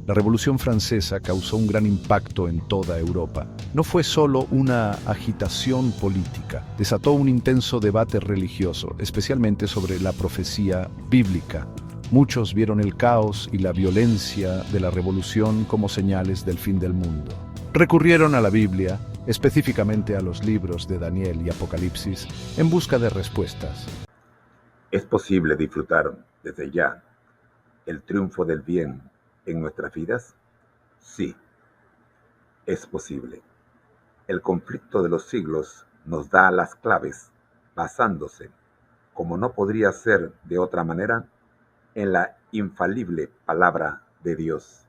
La Revolución Francesa causó un gran impacto en toda Europa. No fue solo una agitación política, desató un intenso debate religioso, especialmente sobre la profecía bíblica. Muchos vieron el caos y la violencia de la revolución como señales del fin del mundo. Recurrieron a la Biblia, específicamente a los libros de Daniel y Apocalipsis, en busca de respuestas. ¿Es posible disfrutar desde ya el triunfo del bien en nuestras vidas? Sí, es posible. El conflicto de los siglos nos da las claves, basándose, como no podría ser de otra manera, en la infalible palabra de Dios.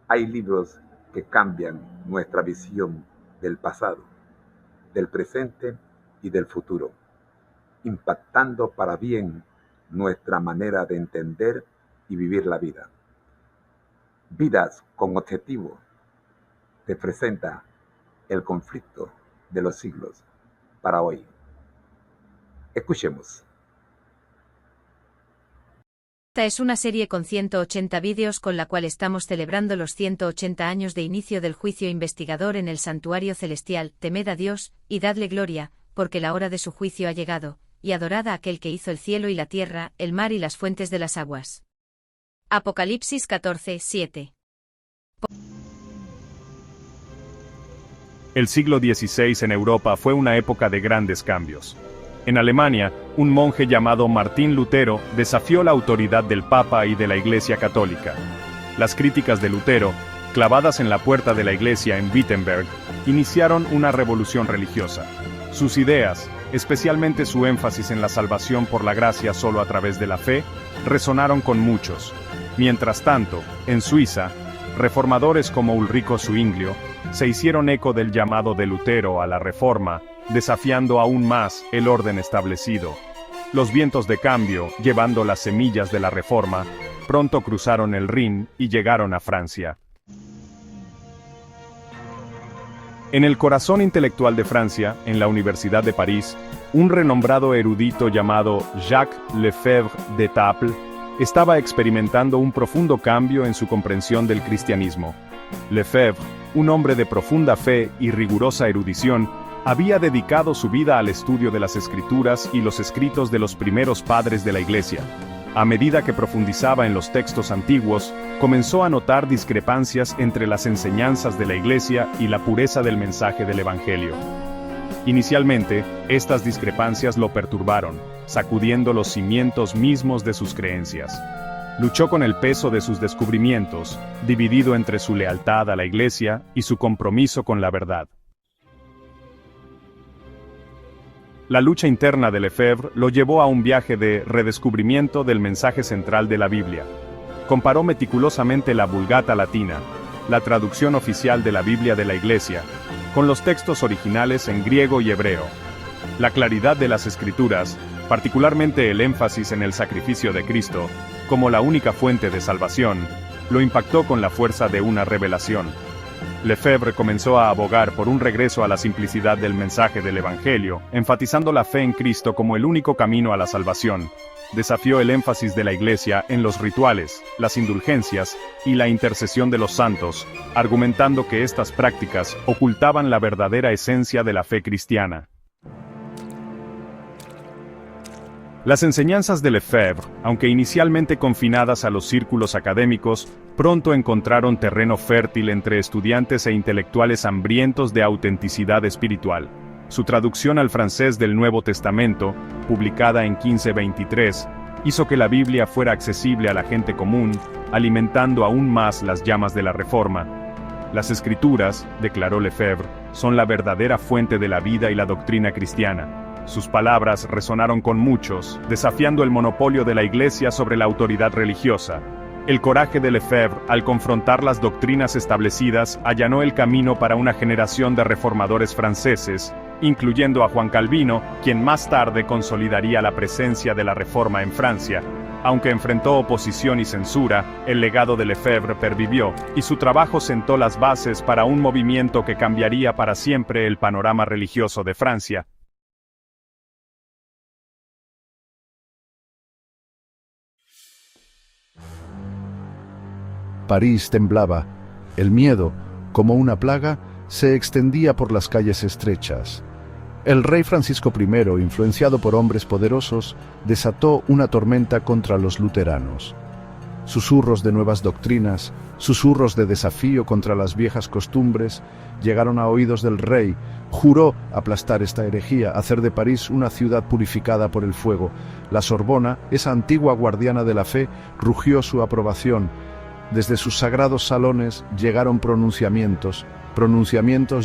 Hay libros que cambian nuestra visión del pasado, del presente y del futuro, impactando para bien nuestra manera de entender y vivir la vida. Vidas con objetivo te presenta el conflicto de los siglos para hoy. Escuchemos. Esta es una serie con 180 vídeos con la cual estamos celebrando los 180 años de inicio del juicio investigador en el santuario celestial. Temed a Dios, y dadle gloria, porque la hora de su juicio ha llegado, y adorad a aquel que hizo el cielo y la tierra, el mar y las fuentes de las aguas. Apocalipsis 14:7. El siglo XVI en Europa fue una época de grandes cambios. En Alemania, un monje llamado Martín Lutero desafió la autoridad del Papa y de la Iglesia Católica. Las críticas de Lutero, clavadas en la puerta de la iglesia en Wittenberg, iniciaron una revolución religiosa. Sus ideas, especialmente su énfasis en la salvación por la gracia solo a través de la fe, resonaron con muchos. Mientras tanto, en Suiza, reformadores como Ulrico Zwinglio se hicieron eco del llamado de Lutero a la reforma, desafiando aún más el orden establecido. Los vientos de cambio, llevando las semillas de la reforma, pronto cruzaron el Rin y llegaron a Francia. En el corazón intelectual de Francia, en la Universidad de París, un renombrado erudito llamado Jacques Lefebvre d'Étaples estaba experimentando un profundo cambio en su comprensión del cristianismo. Lefebvre, un hombre de profunda fe y rigurosa erudición, había dedicado su vida al estudio de las Escrituras y los escritos de los primeros padres de la Iglesia. A medida que profundizaba en los textos antiguos, comenzó a notar discrepancias entre las enseñanzas de la Iglesia y la pureza del mensaje del Evangelio. Inicialmente, estas discrepancias lo perturbaron, sacudiendo los cimientos mismos de sus creencias. Luchó con el peso de sus descubrimientos, dividido entre su lealtad a la Iglesia y su compromiso con la verdad. La lucha interna de Lefebvre lo llevó a un viaje de redescubrimiento del mensaje central de la Biblia. Comparó meticulosamente la Vulgata latina, la traducción oficial de la Biblia de la Iglesia, con los textos originales en griego y hebreo. La claridad de las Escrituras, particularmente el énfasis en el sacrificio de Cristo, como la única fuente de salvación, lo impactó con la fuerza de una revelación. Lefebvre comenzó a abogar por un regreso a la simplicidad del mensaje del Evangelio, enfatizando la fe en Cristo como el único camino a la salvación. Desafió el énfasis de la Iglesia en los rituales, las indulgencias y la intercesión de los santos, argumentando que estas prácticas ocultaban la verdadera esencia de la fe cristiana. Las enseñanzas de Lefebvre, aunque inicialmente confinadas a los círculos académicos, pronto encontraron terreno fértil entre estudiantes e intelectuales hambrientos de autenticidad espiritual. Su traducción al francés del Nuevo Testamento, publicada en 1523, hizo que la Biblia fuera accesible a la gente común, alimentando aún más las llamas de la Reforma. Las Escrituras, declaró Lefebvre, son la verdadera fuente de la vida y la doctrina cristiana. Sus palabras resonaron con muchos, desafiando el monopolio de la Iglesia sobre la autoridad religiosa. El coraje de Lefebvre, al confrontar las doctrinas establecidas, allanó el camino para una generación de reformadores franceses, incluyendo a Juan Calvino, quien más tarde consolidaría la presencia de la Reforma en Francia. Aunque enfrentó oposición y censura, el legado de Lefebvre pervivió, y su trabajo sentó las bases para un movimiento que cambiaría para siempre el panorama religioso de Francia. París temblaba. El miedo, como una plaga, se extendía por las calles estrechas. El rey Francisco I, influenciado por hombres poderosos, desató una tormenta contra los luteranos. Susurros de nuevas doctrinas, susurros de desafío contra las viejas costumbres, llegaron a oídos del rey. Juró aplastar esta herejía, hacer de París una ciudad purificada por el fuego. La Sorbona, esa antigua guardiana de la fe, rugió su aprobación. Desde sus sagrados salones llegaron pronunciamientos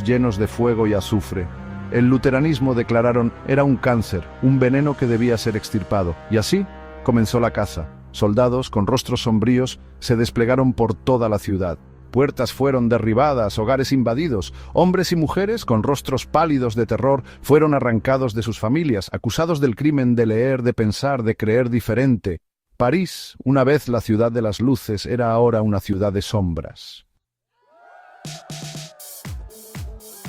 llenos de fuego y azufre. El luteranismo, declararon, era un cáncer, un veneno que debía ser extirpado. Y así comenzó la caza. Soldados con rostros sombríos se desplegaron por toda la ciudad. Puertas fueron derribadas, hogares invadidos, hombres y mujeres con rostros pálidos de terror fueron arrancados de sus familias, acusados del crimen de leer, de pensar, de creer diferente. París, una vez la ciudad de las luces, era ahora una ciudad de sombras.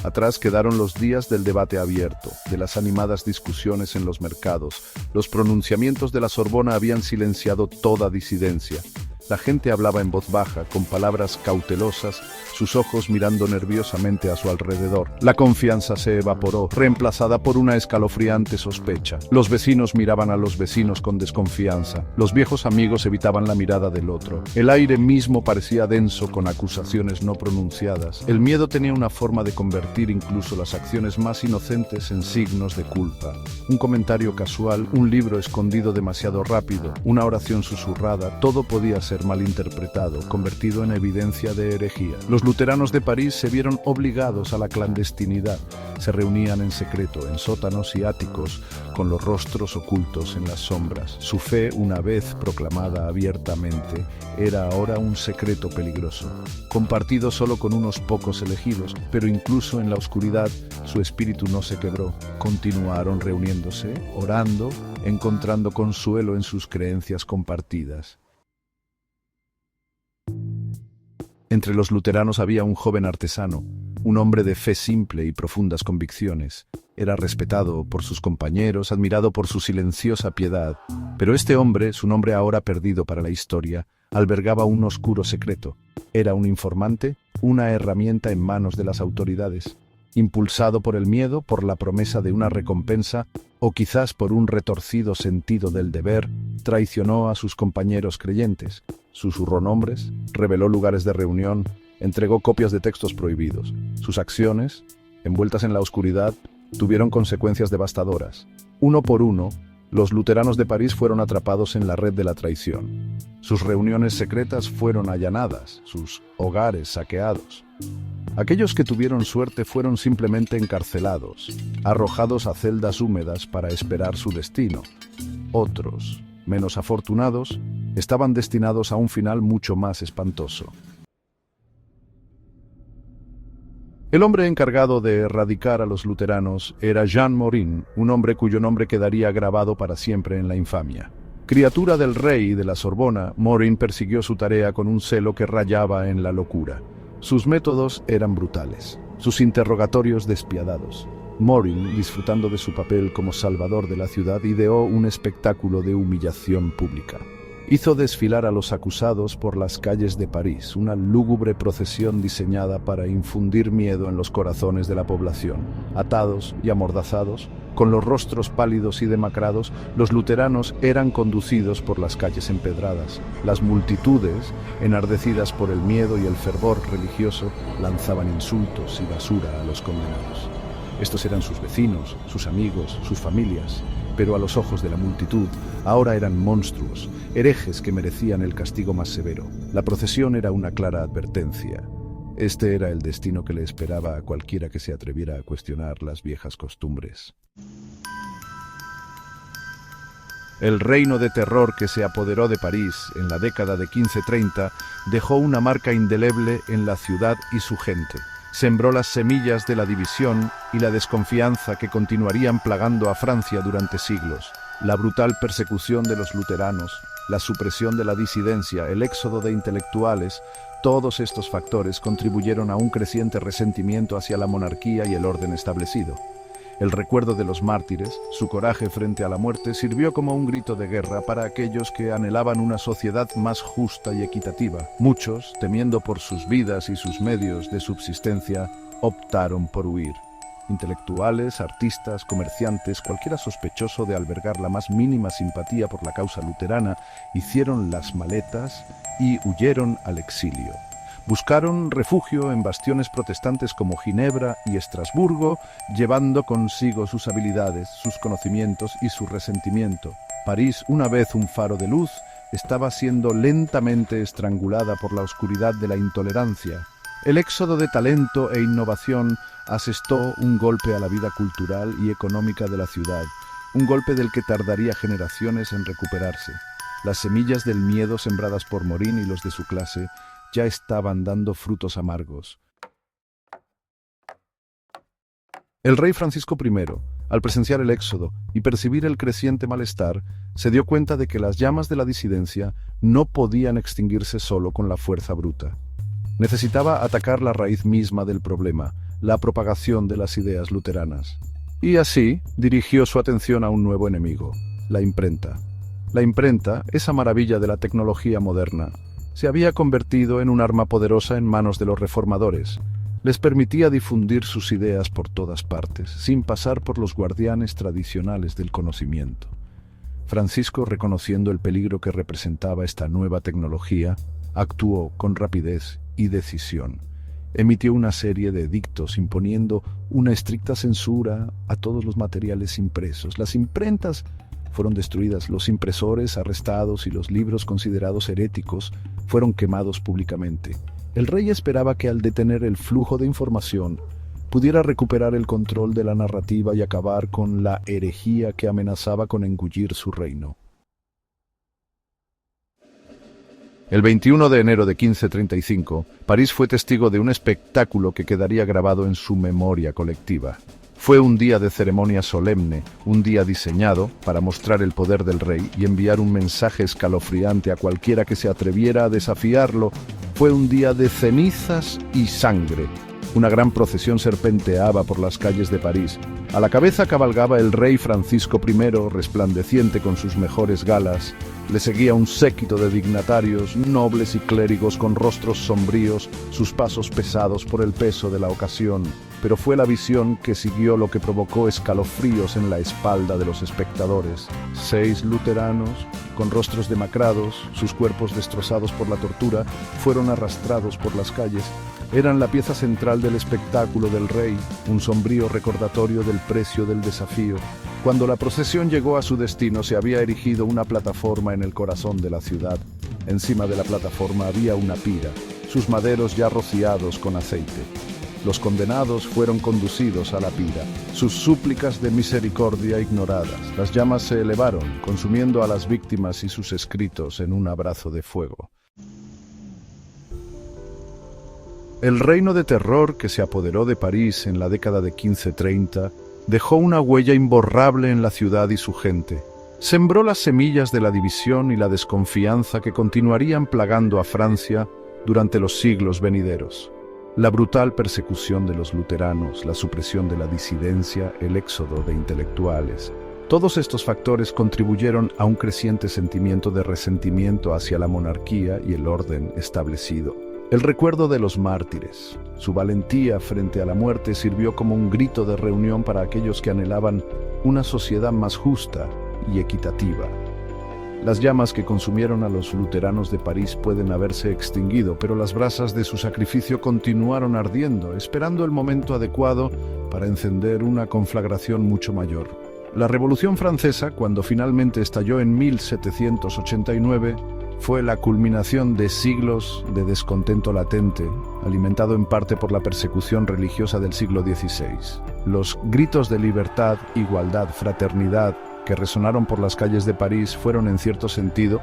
Atrás quedaron los días del debate abierto, de las animadas discusiones en los mercados. Los pronunciamientos de la Sorbona habían silenciado toda disidencia. La gente hablaba en voz baja, con palabras cautelosas, sus ojos mirando nerviosamente a su alrededor. La confianza se evaporó, reemplazada por una escalofriante sospecha. Los vecinos miraban a los vecinos con desconfianza. Los viejos amigos evitaban la mirada del otro. El aire mismo parecía denso con acusaciones no pronunciadas. El miedo tenía una forma de convertir incluso las acciones más inocentes en signos de culpa. Un comentario casual, un libro escondido demasiado rápido, una oración susurrada, todo podía ser malinterpretado, convertido en evidencia de herejía. Los luteranos de París se vieron obligados a la clandestinidad. Se reunían en secreto, en sótanos y áticos, con los rostros ocultos en las sombras. Su fe, una vez proclamada abiertamente, era ahora un secreto peligroso, compartido solo con unos pocos elegidos, pero incluso en la oscuridad su espíritu no se quebró. Continuaron reuniéndose, orando, encontrando consuelo en sus creencias compartidas. Entre los luteranos había un joven artesano, un hombre de fe simple y profundas convicciones. Era respetado por sus compañeros, admirado por su silenciosa piedad. Pero este hombre, su nombre ahora perdido para la historia, albergaba un oscuro secreto. Era un informante, una herramienta en manos de las autoridades. Impulsado por el miedo, por la promesa de una recompensa, o quizás por un retorcido sentido del deber, traicionó a sus compañeros creyentes. Susurró nombres, reveló lugares de reunión, entregó copias de textos prohibidos. Sus acciones, envueltas en la oscuridad, tuvieron consecuencias devastadoras. Uno por uno, los luteranos de París fueron atrapados en la red de la traición. Sus reuniones secretas fueron allanadas, sus hogares saqueados. Aquellos que tuvieron suerte fueron simplemente encarcelados, arrojados a celdas húmedas para esperar su destino. Otros, menos afortunados, estaban destinados a un final mucho más espantoso. El hombre encargado de erradicar a los luteranos era Jean Morin, un hombre cuyo nombre quedaría grabado para siempre en la infamia. Criatura del rey y de la Sorbona, Morin persiguió su tarea con un celo que rayaba en la locura. Sus métodos eran brutales, sus interrogatorios despiadados. Morin, disfrutando de su papel como salvador de la ciudad, ideó un espectáculo de humillación pública. Hizo desfilar a los acusados por las calles de París, una lúgubre procesión diseñada para infundir miedo en los corazones de la población. Atados y amordazados, con los rostros pálidos y demacrados, los luteranos eran conducidos por las calles empedradas. Las multitudes, enardecidas por el miedo y el fervor religioso, lanzaban insultos y basura a los condenados. Estos eran sus vecinos, sus amigos, sus familias, pero a los ojos de la multitud ahora eran monstruos, herejes que merecían el castigo más severo. La procesión era una clara advertencia. Este era el destino que le esperaba a cualquiera que se atreviera a cuestionar las viejas costumbres. El reino de terror que se apoderó de París en la década de 1530 dejó una marca indeleble en la ciudad y su gente. Sembró las semillas de la división y la desconfianza que continuarían plagando a Francia durante siglos. La brutal persecución de los luteranos, la supresión de la disidencia, el éxodo de intelectuales, todos estos factores contribuyeron a un creciente resentimiento hacia la monarquía y el orden establecido. El recuerdo de los mártires, su coraje frente a la muerte, sirvió como un grito de guerra para aquellos que anhelaban una sociedad más justa y equitativa. Muchos, temiendo por sus vidas y sus medios de subsistencia, optaron por huir. Intelectuales, artistas, comerciantes, cualquiera sospechoso de albergar la más mínima simpatía por la causa luterana, hicieron las maletas y huyeron al exilio. Buscaron refugio en bastiones protestantes como Ginebra y Estrasburgo, llevando consigo sus habilidades, sus conocimientos y su resentimiento. París, una vez un faro de luz, estaba siendo lentamente estrangulada por la oscuridad de la intolerancia. El éxodo de talento e innovación asestó un golpe a la vida cultural y económica de la ciudad, un golpe del que tardaría generaciones en recuperarse. Las semillas del miedo sembradas por Morin y los de su clase ya estaban dando frutos amargos. El rey Francisco I, al presenciar el éxodo y percibir el creciente malestar, se dio cuenta de que las llamas de la disidencia no podían extinguirse solo con la fuerza bruta. Necesitaba atacar la raíz misma del problema, la propagación de las ideas luteranas. Y así dirigió su atención a un nuevo enemigo, la imprenta. La imprenta, esa maravilla de la tecnología moderna, se había convertido en un arma poderosa en manos de los reformadores. Les permitía difundir sus ideas por todas partes, sin pasar por los guardianes tradicionales del conocimiento. Francisco, reconociendo el peligro que representaba esta nueva tecnología, actuó con rapidez y decisión. Emitió una serie de edictos imponiendo una estricta censura a todos los materiales impresos. Las imprentas fueron destruidas, los impresores arrestados y los libros considerados heréticos fueron quemados públicamente. El rey esperaba que al detener el flujo de información pudiera recuperar el control de la narrativa y acabar con la herejía que amenazaba con engullir su reino. El 21 de enero de 1535, París fue testigo de un espectáculo que quedaría grabado en su memoria colectiva. Fue un día de ceremonia solemne, un día diseñado para mostrar el poder del rey y enviar un mensaje escalofriante a cualquiera que se atreviera a desafiarlo. Fue un día de cenizas y sangre. Una gran procesión serpenteaba por las calles de París. A la cabeza cabalgaba el rey Francisco I, resplandeciente con sus mejores galas. Le seguía un séquito de dignatarios, nobles y clérigos con rostros sombríos, sus pasos pesados por el peso de la ocasión. Pero fue la visión que siguió lo que provocó escalofríos en la espalda de los espectadores. 6 luteranos, con rostros demacrados, sus cuerpos destrozados por la tortura, fueron arrastrados por las calles. Eran la pieza central del espectáculo del rey, un sombrío recordatorio del precio del desafío. Cuando la procesión llegó a su destino, se había erigido una plataforma en el corazón de la ciudad. Encima de la plataforma había una pira, sus maderos ya rociados con aceite. Los condenados fueron conducidos a la pira, sus súplicas de misericordia ignoradas. Las llamas se elevaron, consumiendo a las víctimas y sus escritos en un abrazo de fuego. El reino de terror que se apoderó de París en la década de 1530 dejó una huella imborrable en la ciudad y su gente. Sembró las semillas de la división y la desconfianza que continuarían plagando a Francia durante los siglos venideros. La brutal persecución de los luteranos, la supresión de la disidencia, el éxodo de intelectuales. Todos estos factores contribuyeron a un creciente sentimiento de resentimiento hacia la monarquía y el orden establecido. El recuerdo de los mártires, su valentía frente a la muerte sirvió como un grito de reunión para aquellos que anhelaban una sociedad más justa y equitativa. Las llamas que consumieron a los luteranos de París pueden haberse extinguido, pero las brasas de su sacrificio continuaron ardiendo, esperando el momento adecuado para encender una conflagración mucho mayor. La Revolución Francesa, cuando finalmente estalló en 1789, fue la culminación de siglos de descontento latente, alimentado en parte por la persecución religiosa del siglo XVI. Los gritos de libertad, igualdad, fraternidad que resonaron por las calles de París fueron, en cierto sentido,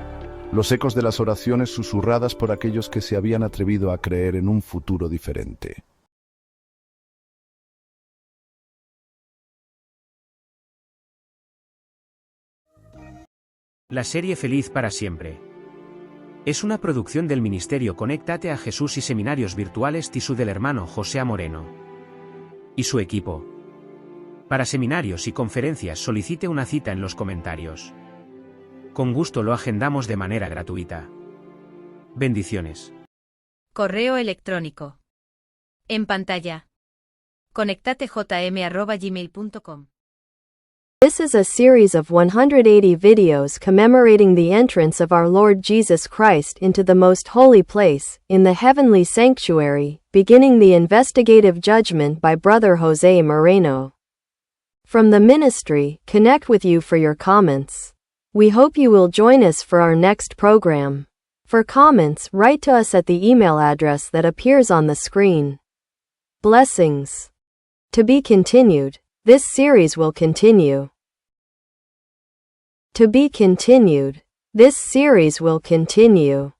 los ecos de las oraciones susurradas por aquellos que se habían atrevido a creer en un futuro diferente. La serie Feliz para siempre es una producción del Ministerio Conéctate a Jesús y Seminarios Virtuales TISU del hermano José Moreno y su equipo. Para seminarios y conferencias solicite una cita en los comentarios. Con gusto lo agendamos de manera gratuita. Bendiciones. Correo electrónico. En pantalla. conectatejm@gmail.com. This is a series of 180 videos commemorating the entrance of our Lord Jesus Christ into the most holy place, in the heavenly sanctuary, beginning the investigative judgment by Brother Jose Moreno. From the ministry, connect with you for your comments. We hope you will join us for our next program. For comments, write to us at the email address that appears on the screen. Blessings. To be continued. This series will continue. To be continued. This series will continue.